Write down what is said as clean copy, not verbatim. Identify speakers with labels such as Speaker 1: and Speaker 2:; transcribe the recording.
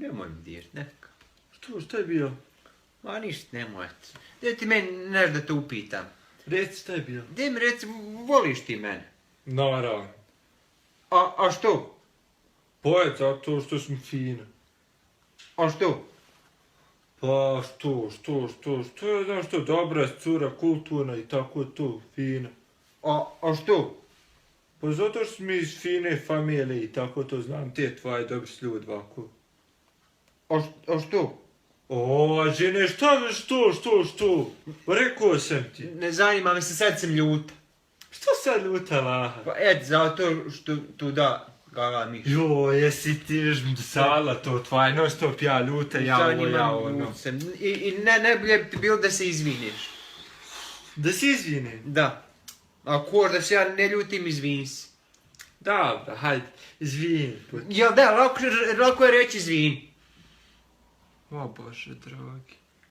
Speaker 1: Nemoj mi dirt, neka.
Speaker 2: Šta je bilo?
Speaker 1: Ma ništa, nemoj. Gdje ti meni nešto da te upitam?
Speaker 2: Reci, šta je bilo?
Speaker 1: Gdje mi reci, voliš ti mene?
Speaker 2: Naravno.
Speaker 1: A što?
Speaker 2: Pa zato što sam fina.
Speaker 1: A što?
Speaker 2: Pa što, ja znam što, dobra je cura, kulturna i tako to, fina.
Speaker 1: A što?
Speaker 2: Pa zato što smo iz fine familije i tako to znam, te tvoje dobri s ljudi ovako.
Speaker 1: A što?
Speaker 2: O, žene, što? Rekao sam ti.
Speaker 1: Ne zanima me se, sad sam ljuta.
Speaker 2: Što sad ljuta laha?
Speaker 1: Pa zato što tu da galamiš.
Speaker 2: Jo, jesi ti sala to tvoje, non stop ja ljuta, ja ono.
Speaker 1: I najbolje bi ti bilo da se izviniš.
Speaker 2: Da si izvini?
Speaker 1: Da. Ako da se ja ne ljutim, izvini se.
Speaker 2: Dobro, hajde, izvini.
Speaker 1: Jel da, lako je reći izvini.
Speaker 2: O Bože, dragi.